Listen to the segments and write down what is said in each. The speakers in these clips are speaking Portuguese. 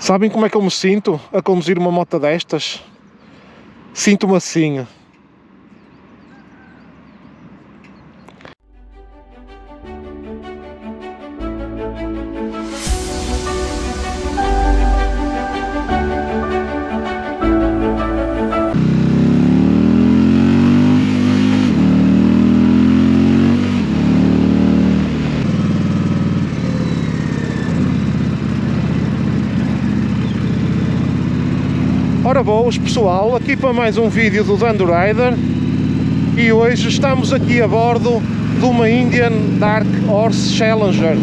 Sabem como é que eu me sinto a conduzir uma moto destas? Sinto-me assim. Ora boas pessoal, aqui para mais um vídeo do Dando Rider e hoje estamos aqui a bordo de uma Indian Dark Horse Challenger.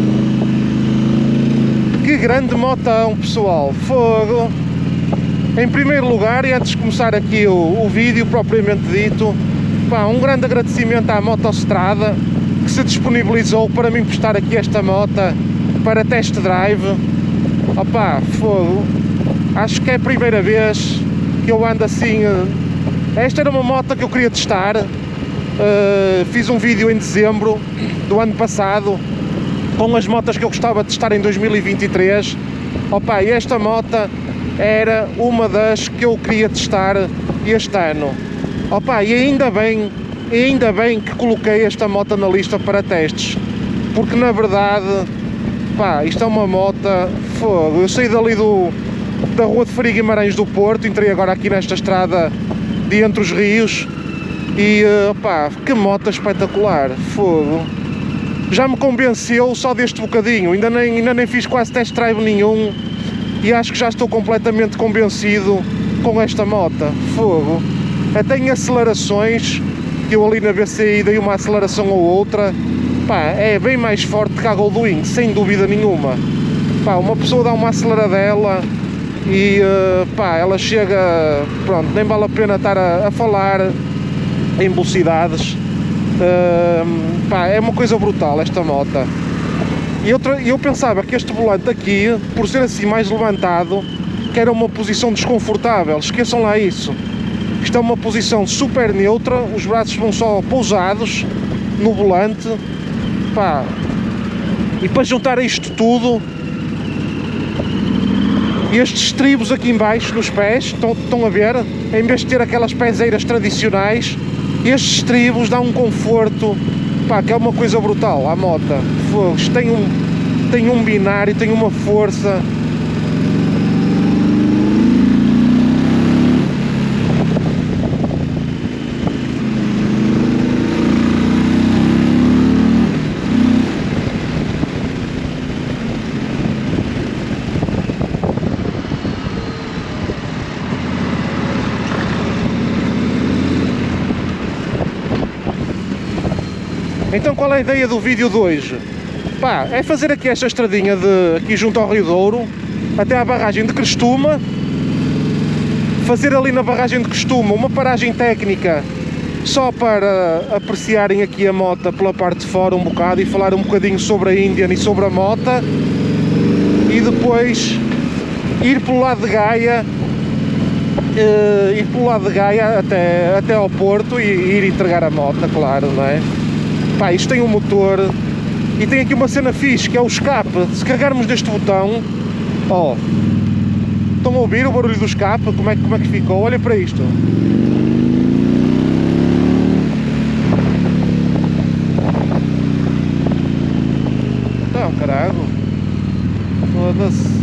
Que grande motão pessoal, fogo! Em primeiro lugar, e antes de começar aqui o vídeo propriamente dito, pá, um grande agradecimento à Motostrada que se disponibilizou para me emprestar aqui esta moto para test drive. Opá, fogo! Acho que é a primeira vez que eu ando assim. Esta era uma moto que eu queria testar. Fiz um vídeo em dezembro do ano passado com as motas que eu gostava de testar em 2023. Opa, e esta moto era uma das que eu queria testar este ano. Opa, e ainda bem que coloquei esta moto na lista para testes, porque na verdade, pá, isto é uma moto fogo. Eu saí dali da rua de Faria Guimarães do Porto, entrei agora aqui nesta estrada de entre os rios e pá, que moto espetacular, fogo. Já me convenceu só deste bocadinho, ainda nem fiz quase test drive nenhum e acho que já estou completamente convencido com esta moto, fogo. Até em acelerações, que eu ali na BCI dei uma aceleração ou outra, pá, é bem mais forte que a Goldwing, sem dúvida nenhuma. Pá, uma pessoa dá uma aceleradela e pá, ela chega, pronto, nem vale a pena estar a falar em velocidades. Pá, é uma coisa brutal esta moto. E eu pensava que este volante aqui, por ser assim mais levantado, que era uma posição desconfortável. Esqueçam lá isso. Isto é uma posição super neutra, os braços vão só pousados no volante, pá. E para juntar a isto tudo, estes estribos aqui em baixo nos pés, estão a ver? Em vez de ter aquelas pezeiras tradicionais, estes estribos dão um conforto, pá, que é uma coisa brutal à moto. Isto tem um binário, tem uma força. Então qual é a ideia do vídeo de hoje? Pá, é fazer aqui esta estradinha aqui junto ao Rio Douro, até à barragem de Crestuma, fazer ali na barragem de Crestuma uma paragem técnica, só para apreciarem aqui a moto pela parte de fora um bocado e falar um bocadinho sobre a Indian e sobre a moto, e depois ir pelo lado de Gaia, até ao Porto e ir entregar a moto, claro, não é? Pá, isto tem um motor e tem aqui uma cena fixe, que é o escape. Se carregarmos neste botão, ó, estão a ouvir o barulho do escape? Como é que ficou? Olha para isto. Então, caralho, foda-se.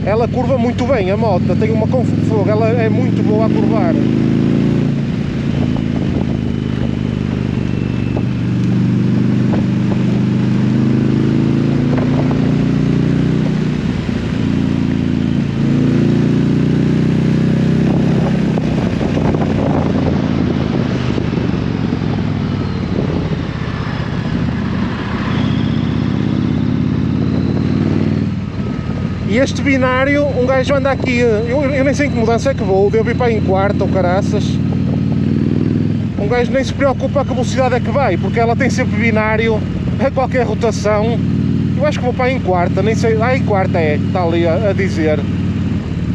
Ela curva muito bem, a moto, tem uma fogo, ela é muito boa a curvar. E este binário, um gajo anda aqui, eu nem sei em que mudança é que vou, devo ir para em quarta ou caraças. Um gajo nem se preocupa com a velocidade a que vai, porque ela tem sempre binário a qualquer rotação. Eu acho que vou para em quarta, nem sei, em quarta está ali a dizer.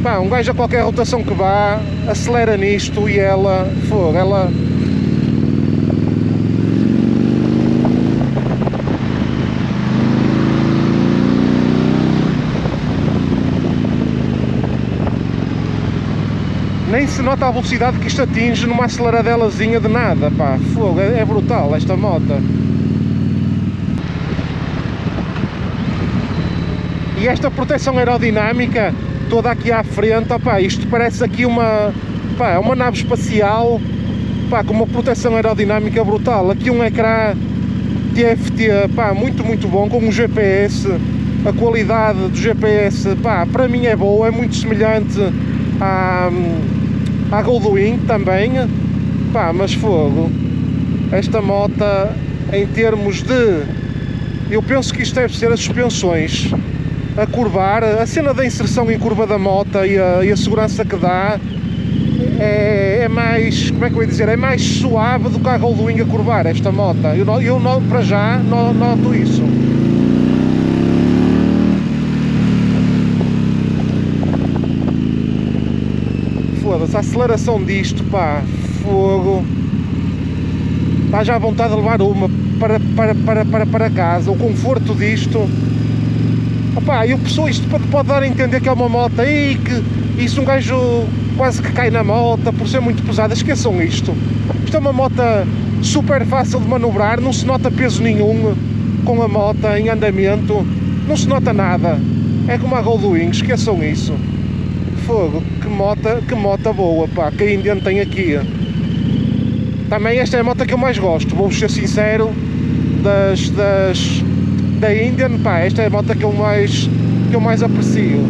Pá, um gajo a qualquer rotação que vá, acelera nisto e ela, fogo, ela... Nem se nota a velocidade que isto atinge numa aceleradelazinha de nada, pá, fogo, é brutal esta moto. E esta proteção aerodinâmica toda aqui à frente, opá, isto parece aqui uma nave espacial, pá, com uma proteção aerodinâmica brutal. Aqui um ecrã TFT, pá, muito bom, com um GPS, a qualidade do GPS, pá, para mim é boa, é muito semelhante à Goldwing também, pá, mas fogo, esta moto em termos de, eu penso que isto deve ser as suspensões a curvar, a cena da inserção em curva da moto e a segurança que dá é mais, como é que eu ia dizer, é mais suave do que a Goldwing a curvar esta moto, eu para já noto isso. Foda-se, a aceleração disto, pá, fogo, dá já vontade de levar uma para casa, o conforto disto. Opá, eu pessoa, isto pode dar a entender que é uma moto aí, que isso um gajo quase que cai na moto por ser muito pesada. Esqueçam isto. Isto é uma moto super fácil de manobrar, não se nota peso nenhum com a moto em andamento, não se nota nada. É como a Goldwing, esqueçam isso. Fogo, que moto boa, pá, que a Indian tem aqui. Também esta é a moto que eu mais gosto, vou ser sincero, da Indian, pá, esta é a moto que eu mais aprecio.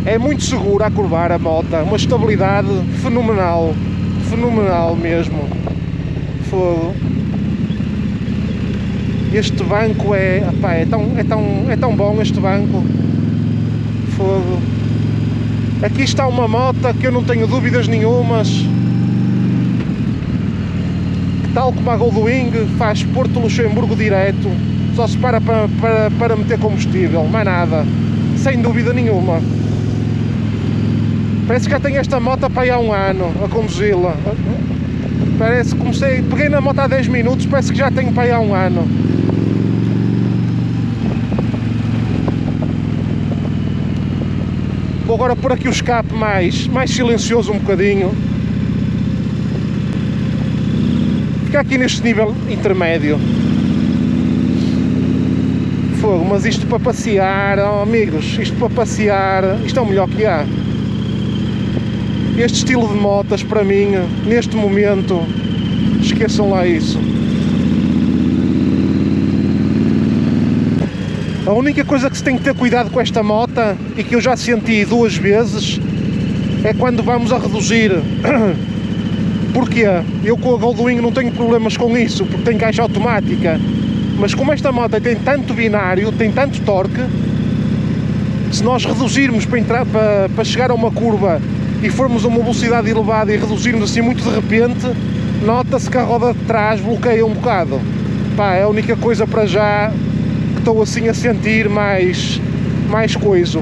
É muito seguro a curvar a moto, uma estabilidade fenomenal mesmo. Fogo. Este banco opá, é tão bom este banco. Fogo. Aqui está uma moto que eu não tenho dúvidas nenhumas, que tal como a Goldwing faz Porto Luxemburgo direto, só se para meter combustível, mais nada, sem dúvida nenhuma. Parece que já tenho esta moto para aí há um ano a conduzi-la. Parece que peguei na moto há 10 minutos, parece que já tenho para aí há um ano. Vou agora pôr aqui o escape mais silencioso um bocadinho. Fica aqui neste nível intermédio. Fogo, mas isto para passear, oh, amigos, isto para passear, isto é o melhor que há. Este estilo de motas, para mim, neste momento, esqueçam lá isso. A única coisa que se tem que ter cuidado com esta moto, e que eu já senti 2 vezes, é quando vamos a reduzir. Porquê? Eu com a Goldwing não tenho problemas com isso, porque tem caixa automática. Mas como esta moto tem tanto binário, tem tanto torque, se nós reduzirmos para chegar a uma curva e formos a uma velocidade elevada e reduzirmos assim muito de repente, nota-se que a roda de trás bloqueia um bocado. Pá, é a única coisa para já que estou assim a sentir mais coisa.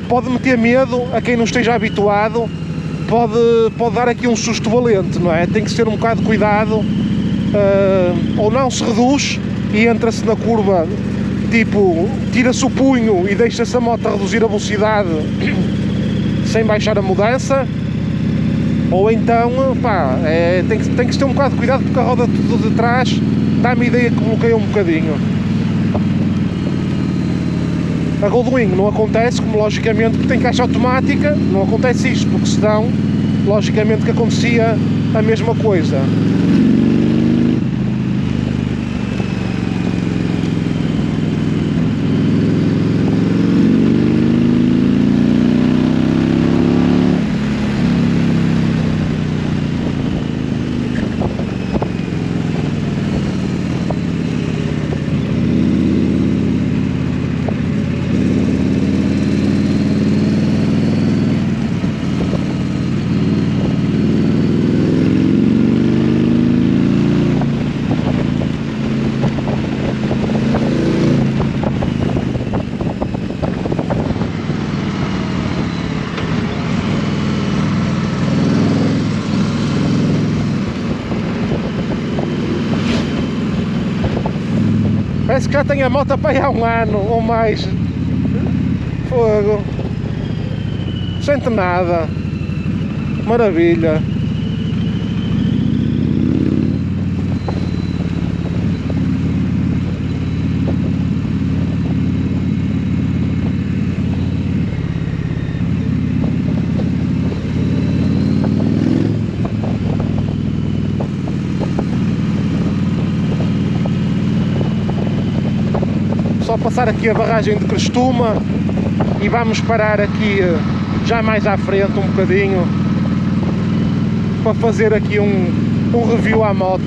Pode meter medo a quem não esteja habituado, pode dar aqui um susto valente, não é? Tem que ter um bocado de cuidado, ou não se reduz e entra-se na curva, tipo, tira-se o punho e deixa-se a moto a reduzir a velocidade sem baixar a mudança, ou então, pá, tem que ter um bocado de cuidado, porque a roda de trás dá-me a ideia que bloqueia um bocadinho. A Goldwing não acontece, como logicamente que tem caixa automática, não acontece isto, porque senão, logicamente que acontecia a mesma coisa. Parece que já tenho a moto para aí há um ano ou mais. Fogo. Sente nada. Maravilha. Só passar aqui a barragem de Crestuma e vamos parar aqui já mais à frente um bocadinho para fazer aqui um review à moto.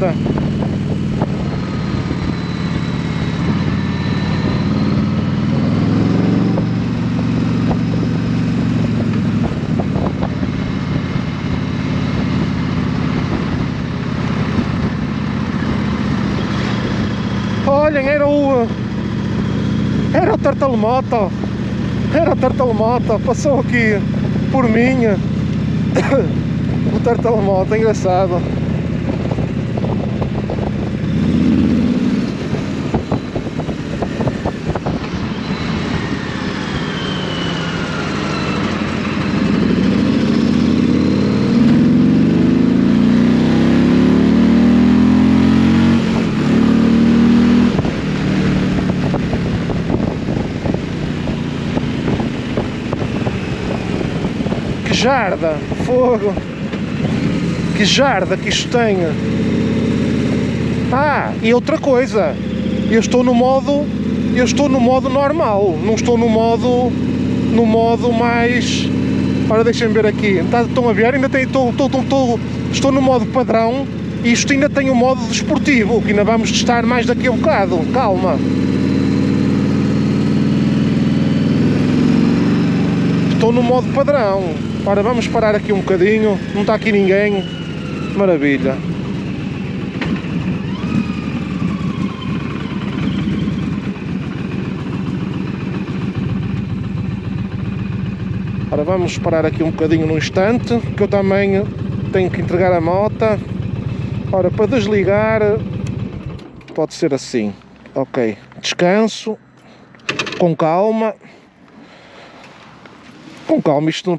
Olhem, era o Tartalemoto. Era o Tartalemoto, passou aqui por mim. O Tartalemoto, engraçado. Que jarda, fogo, que jarda que isto tem. Ah, e outra coisa, eu estou no modo normal, não estou no modo mais, ora deixem-me ver aqui, estão a ver, ainda tem, estou no modo padrão e isto ainda tem o modo desportivo, que ainda vamos testar mais daqui a bocado, calma. Estou no modo padrão. Ora, vamos parar aqui um bocadinho, não está aqui ninguém, maravilha. Ora, vamos parar aqui um bocadinho num instante, que eu também tenho que entregar a moto. Ora, para desligar, pode ser assim, ok, descanso, com calma. Com calma, isto não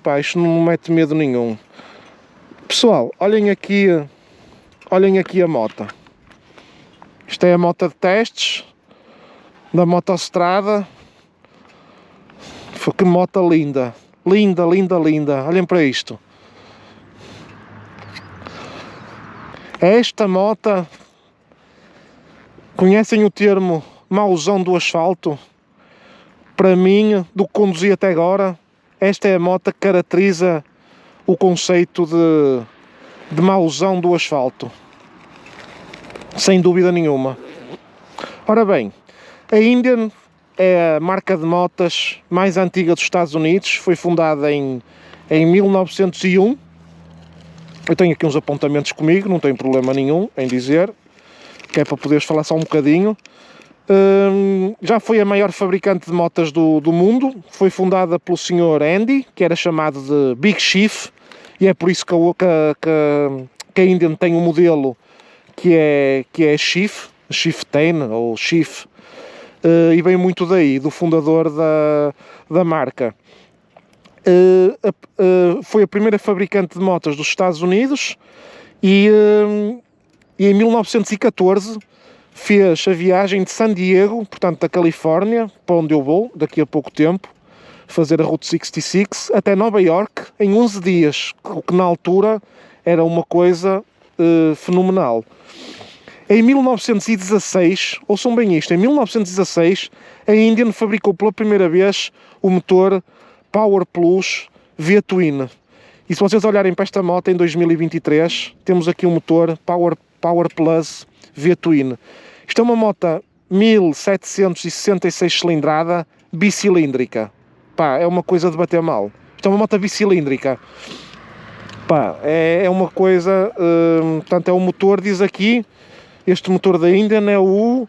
me mete medo nenhum. Pessoal, olhem aqui a moto. Isto é a moto de testes da Motostrada. Que moto linda. Linda, linda, linda. Olhem para isto. Esta moto, conhecem o termo mauzão do asfalto? Para mim, do que conduzi até agora, esta é a moto que caracteriza o conceito de mauzão do asfalto, sem dúvida nenhuma. Ora bem, a Indian é a marca de motas mais antiga dos Estados Unidos, foi fundada em 1901. Eu tenho aqui uns apontamentos comigo, não tenho problema nenhum em dizer, que é para poderes falar só um bocadinho. Já foi a maior fabricante de motas do mundo, foi fundada pelo Sr. Andy, que era chamado de Big Chief, e é por isso que a Indian tem um modelo que é Chieftain ou Chief, e vem muito daí, do fundador da marca. Foi a primeira fabricante de motas dos Estados Unidos e em 1914 fez a viagem de San Diego, portanto da Califórnia, para onde eu vou daqui a pouco tempo, fazer a Route 66, até Nova York em 11 dias, o que na altura era uma coisa fenomenal. Em 1916, ouçam bem isto, em 1916 a Indian fabricou pela primeira vez o motor Power Plus V-Twin. E se vocês olharem para esta moto em 2023, temos aqui um motor Power Plus V-Twin. Isto é uma moto 1766 cilindrada, bicilíndrica. Pá, é uma coisa de bater mal. Isto é uma moto bicilíndrica. Pá, é uma coisa... portanto, é o motor, diz aqui, este motor da Indian é o...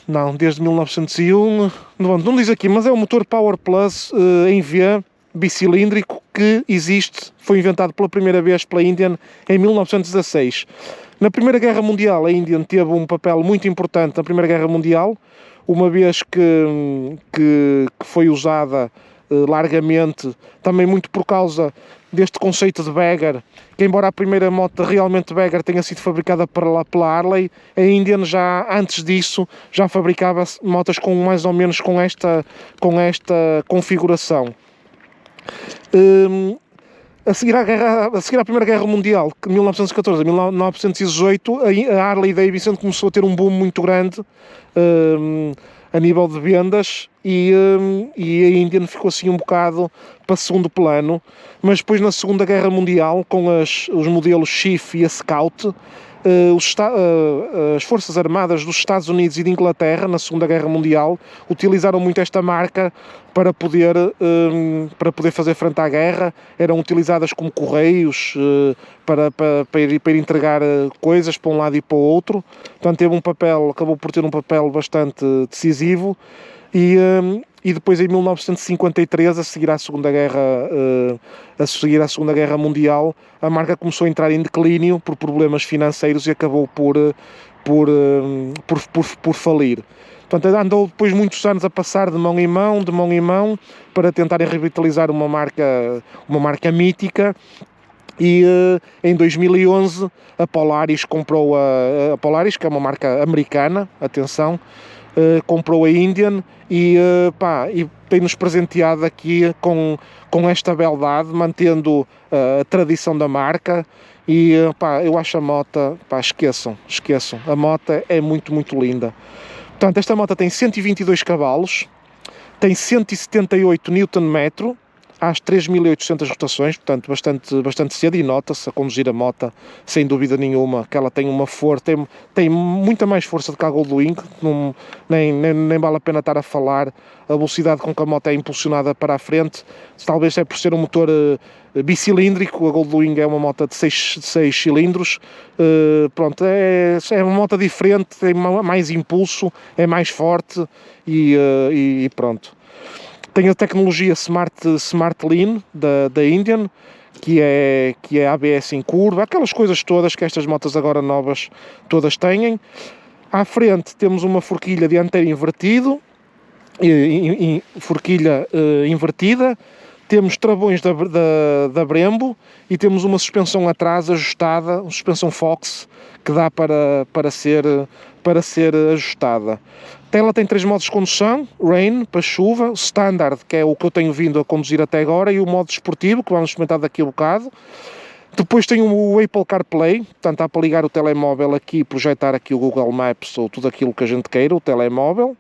não, desde 1901... Não diz aqui, mas é o motor Power Plus em V, bicilíndrico, que existe, foi inventado pela primeira vez pela Indian em 1916. Na Primeira Guerra Mundial, a Indian teve um papel muito importante na Primeira Guerra Mundial, uma vez que foi usada largamente, também muito por causa deste conceito de bagger, que embora a primeira moto realmente bagger tenha sido fabricada pela Harley, a Indian já antes disso já fabricava motas com mais ou menos com esta configuração. A seguir à Primeira Guerra Mundial, de 1914 a 1918, a Harley Davidson começou a ter um boom muito grande a nível de vendas e a Indian ficou assim um bocado para segundo plano, mas depois na Segunda Guerra Mundial, com os modelos Chief e a Scout, as Forças Armadas dos Estados Unidos e de Inglaterra, na Segunda Guerra Mundial, utilizaram muito esta marca para poder fazer frente à guerra. Eram utilizadas como correios para ir entregar coisas para um lado e para o outro. Portanto, acabou por ter um papel bastante decisivo. E depois em 1953, a seguir à Segunda Guerra Mundial, a marca começou a entrar em declínio por problemas financeiros e acabou por falir. Portanto, andou depois muitos anos a passar de mão em mão, para tentarem revitalizar uma marca mítica. E em 2011 a Polaris comprou a Polaris, que é uma marca americana, atenção, comprou a Indian e tem-nos presenteado aqui com esta beldade, mantendo a tradição da marca. E eu acho a moto, esqueçam, a moto é muito, muito linda. Portanto, esta moto tem 122 cavalos, tem 178 Nm, às 3.800 rotações, portanto bastante cedo, e nota-se a conduzir a moto, sem dúvida nenhuma, que ela tem uma força, tem muita mais força do que a Goldwing. Nem vale a pena estar a falar a velocidade com que a moto é impulsionada para a frente. Talvez é por ser um motor bicilíndrico. A Goldwing é uma moto de 6 cilindros, pronto, é uma moto diferente, tem mais impulso, é mais forte e pronto. Tem a tecnologia Smart Lean da Indian, que é ABS em curva, aquelas coisas todas que estas motos agora novas todas têm. À frente temos uma forquilha dianteira forquilha invertida, temos travões da Brembo e temos uma suspensão atrás ajustada, uma suspensão Fox, que dá para ser ajustada. Ela tem 3 modos de condução: Rain, para chuva, Standard, que é o que eu tenho vindo a conduzir até agora, e o modo esportivo, que vamos experimentar daqui a bocado. Depois tem o Apple CarPlay, portanto há para ligar o telemóvel aqui e projetar aqui o Google Maps ou tudo aquilo que a gente queira, o telemóvel.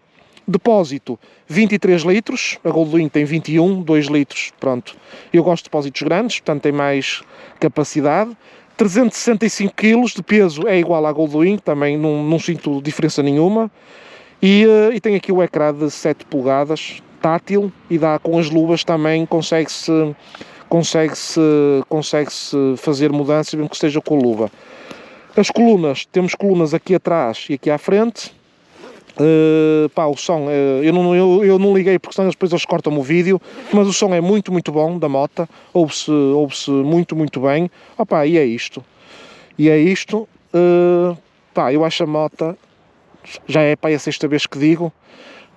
Depósito 23 litros, a Goldwing tem 21, 2 litros, pronto. Eu gosto de depósitos grandes, portanto tem mais capacidade. 365 kg de peso, é igual à Goldwing, também não sinto diferença nenhuma. E tem aqui o ecrã de 7 polegadas, tátil, e dá com as luvas também, consegue-se fazer mudanças, mesmo que esteja com a luva. As colunas, temos colunas aqui atrás e aqui à frente. O som, eu não liguei porque senão depois eles cortam o vídeo, mas o som é muito, muito bom da moto, ouve-se muito, muito bem. E é isto. Eu acho a moto, já é a 6ª vez que digo.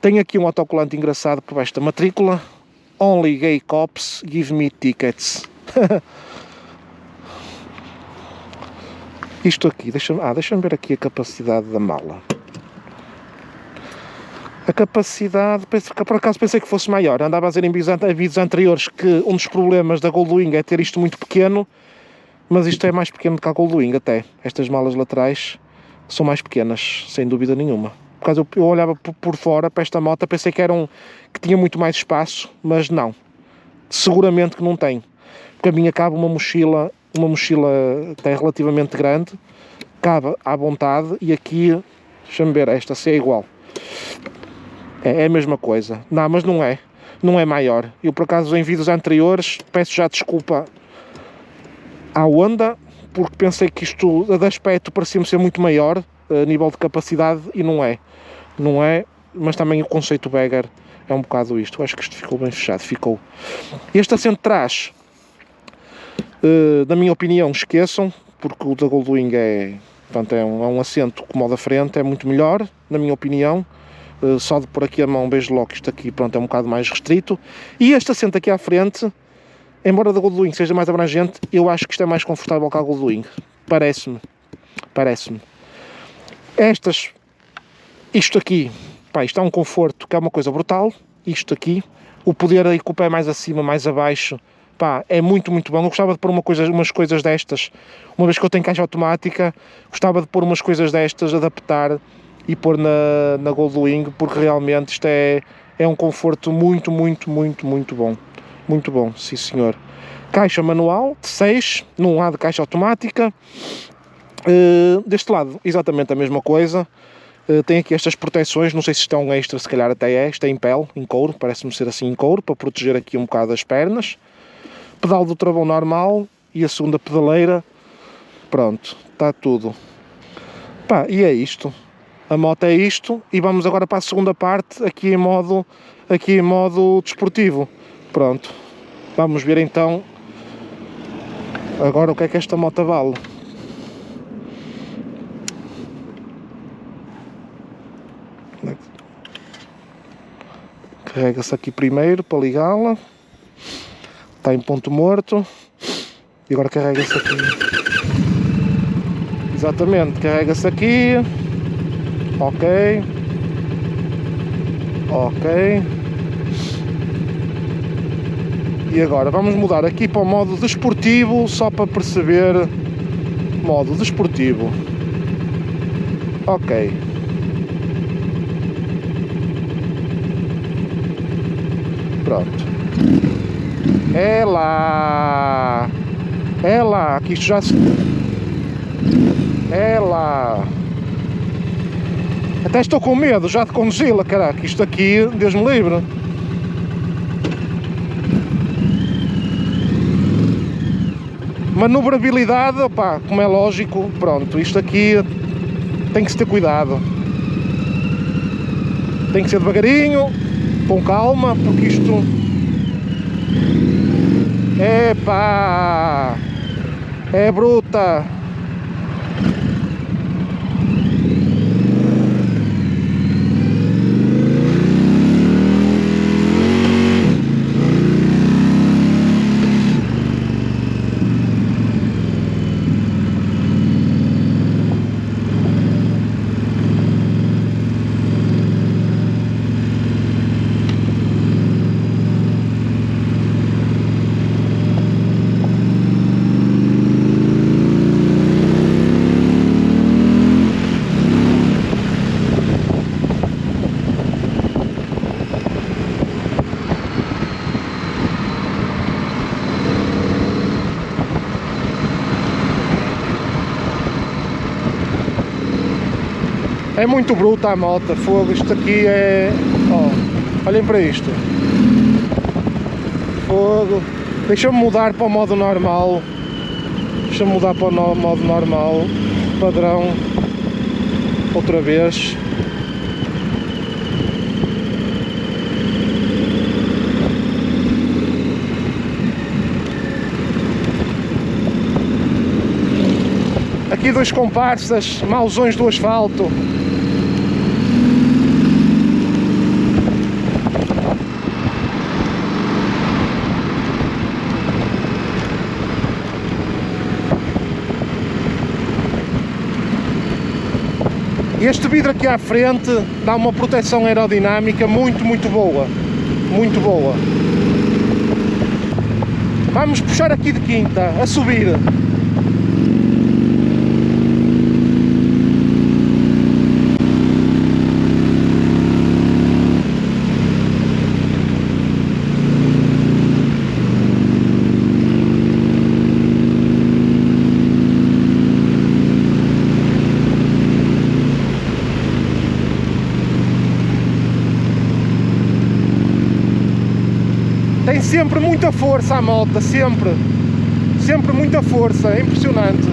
Tem aqui um autocolante engraçado por baixo da matrícula: Only gay cops give me tickets. Isto aqui, deixa-me ver aqui a capacidade da mala. A capacidade, por acaso pensei que fosse maior. Andava a dizer em vídeos anteriores que um dos problemas da Goldwing é ter isto muito pequeno, mas isto é mais pequeno do que a Goldwing até. Estas malas laterais são mais pequenas, sem dúvida nenhuma. Por causa eu olhava por fora para esta moto, pensei que tinha muito mais espaço, mas não. Seguramente que não tem. Porque a minha cabe uma mochila até relativamente grande, cabe à vontade, e aqui, deixa-me ver, esta se é igual. É a mesma coisa. Não, mas não é maior. Eu, por acaso, em vídeos anteriores, peço já desculpa à Honda, porque pensei que isto de aspecto parecia-me ser muito maior a nível de capacidade, e não é, mas também o conceito bagger é um bocado isto. Eu acho que isto ficou bem fechado, ficou. Este assento de trás Na minha opinião, esqueçam, porque o da Goldwing portanto, é um assento como o da frente, é muito melhor, na minha opinião. Só de pôr aqui a mão, beijo logo, isto aqui pronto, é um bocado mais restrito. E este assento aqui à frente, embora da Goldwing seja mais abrangente, eu acho que isto é mais confortável que a Goldwing. Parece-me. Isto aqui, pá, isto é um conforto que é uma coisa brutal. Isto aqui, o poder aí com o pé mais acima, mais abaixo, pá, é muito, muito bom. Eu gostava de pôr umas coisas destas, uma vez que eu tenho caixa automática, gostava de pôr umas coisas destas, adaptar e pôr na Goldwing, porque realmente isto é um conforto muito, muito, muito, muito bom. Muito bom, sim senhor. Caixa manual, de 6, num lado caixa automática. Deste lado, exatamente a mesma coisa. Tem aqui estas proteções, não sei se isto é um extra, se calhar até é. Isto é em pele, em couro, parece-me ser assim em couro, para proteger aqui um bocado as pernas. Pedal do travão normal e a segunda pedaleira. Pronto, está tudo. Pá, e é isto. A moto é isto, e vamos agora para a segunda parte, aqui em modo desportivo. Pronto, vamos ver então agora o que é que esta moto vale. Carrega-se aqui primeiro para ligá-la, está em ponto morto, e agora carrega-se aqui. Exatamente, carrega-se aqui. Ok. E agora vamos mudar aqui para o modo desportivo, só para perceber. Modo desportivo. Ok. Pronto. É lá, que isto já se... É lá. Até estou com medo já de conduzi-la, caraca, isto aqui, Deus me livre. Manobrabilidade, opá, como é lógico, pronto, isto aqui tem que se ter cuidado. Tem que ser devagarinho, com calma, porque isto... Epá! É bruta! É muito bruta a moto, fogo, isto aqui é... Ó, olhem para isto. Fogo. Deixa-me mudar para o modo normal. Deixa-me mudar para o modo normal. Padrão. Outra vez. Aqui dois comparsas, mauzões do asfalto. Este vidro aqui à frente dá uma proteção aerodinâmica muito, muito boa. Muito boa. Vamos puxar aqui de quinta, a subir. Tem sempre muita força a moto, sempre muita força, é impressionante.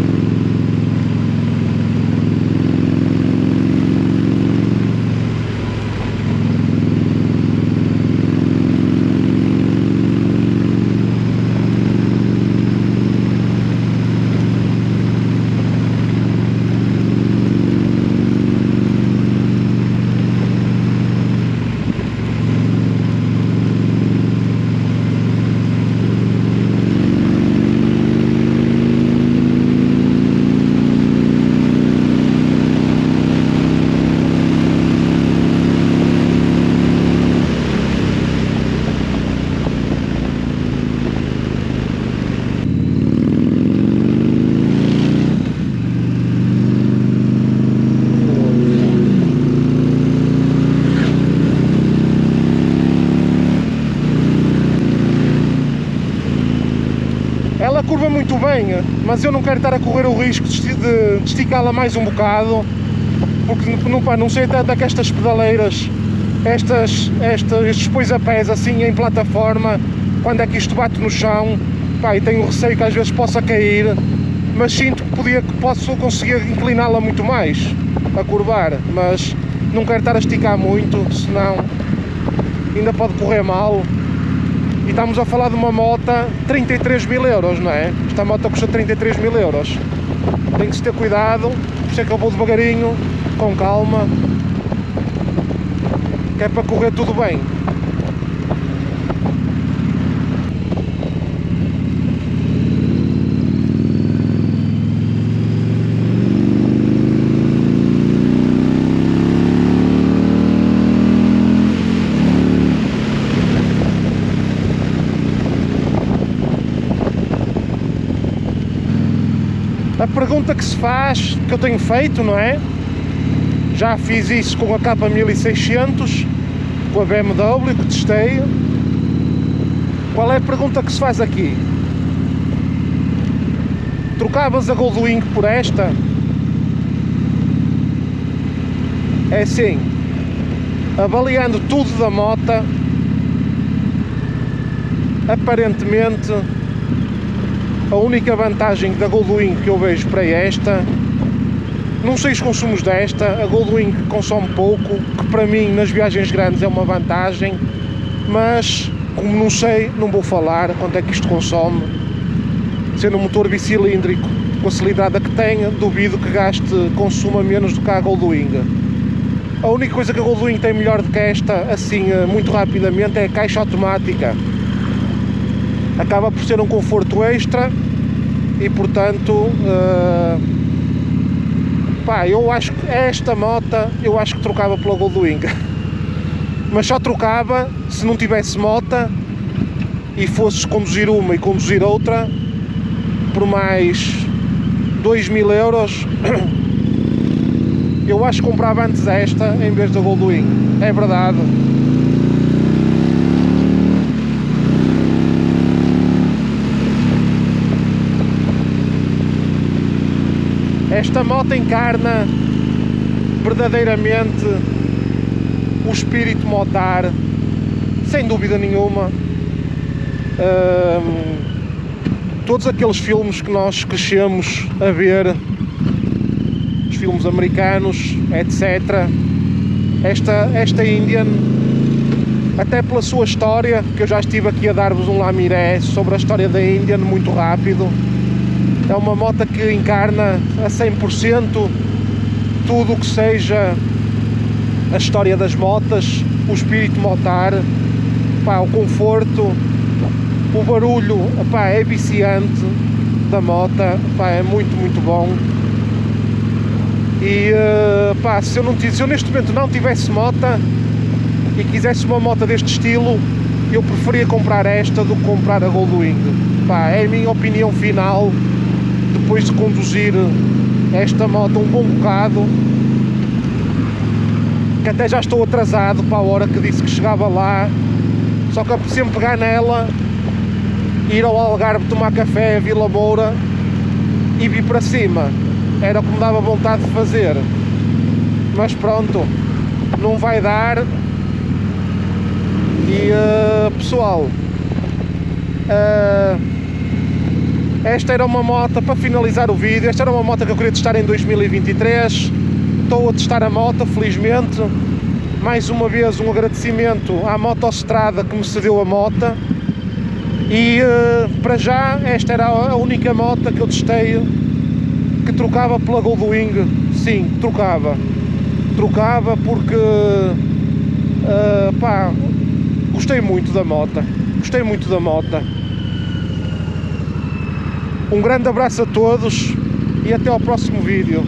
bem, mas eu não quero estar a correr o risco de esticá-la mais um bocado, porque não sei até que estas pedaleiras, estes pois-a-pés assim em plataforma, quando é que isto bate no chão, pá, e tenho receio que às vezes possa cair, mas sinto que posso conseguir incliná-la muito mais, a curvar, mas não quero estar a esticar muito, senão ainda pode correr mal. E estamos a falar de uma moto 33 mil euros, não é? Esta moto custa 33 mil euros. Tem que se ter cuidado, por isso é que eu vou devagarinho, com calma, que é para correr tudo bem. A pergunta que se faz, que eu tenho feito, não é? Já fiz isso com a K1600, com a BMW que testei. Qual é a pergunta que se faz aqui? Trocavas a Goldwing por esta? É assim, avaliando tudo da moto, aparentemente a única vantagem da Goldwing que eu vejo para esta, não sei os consumos desta, a Goldwing consome pouco, que para mim nas viagens grandes é uma vantagem, mas como não sei, não vou falar quanto é que isto consome. Sendo um motor bicilíndrico com a cilindrada que tem, duvido que consuma menos do que a Goldwing. A única coisa que a Goldwing tem melhor do que esta, assim muito rapidamente, é a caixa automática. Acaba por ser um conforto extra e portanto pá, eu acho que esta moto eu acho que trocava pela Goldwing, mas só trocava se não tivesse moto e fosses conduzir uma e conduzir outra por mais 2 mil euros. Eu acho que comprava antes esta em vez da Goldwing, é verdade. Esta moto encarna verdadeiramente o espírito motar, sem dúvida nenhuma. Todos aqueles filmes que nós crescemos a ver, os filmes americanos, etc. Esta Indian, até pela sua história, que eu já estive aqui a dar-vos um lamiré sobre a história da Indian muito rápido. É uma moto que encarna a 100% tudo o que seja a história das motas, o espírito motar, pá, o conforto, o barulho, pá, é viciante da moto, pá, é muito bom. E pá, se eu neste momento não tivesse moto e quisesse uma moto deste estilo, eu preferia comprar esta do que comprar a Goldwing. Pá, é a minha opinião final. Depois de conduzir esta moto um bom bocado, que até já estou atrasado para a hora que disse que chegava lá, só que apetecia-me pegar nela, ir ao Algarve tomar café a Vila Moura e vir para cima, era o que me dava vontade de fazer, mas pronto, não vai dar. E pessoal, esta era uma moto, para finalizar o vídeo, esta era uma moto que eu queria testar em 2023. Estou a testar a moto, felizmente. Mais uma vez um agradecimento à Motostrada que me cedeu a moto. E para já esta era a única moto que eu testei que trocava pela Goldwing. Sim, trocava porque pá, gostei muito da moto. Um grande abraço a todos e até ao próximo vídeo.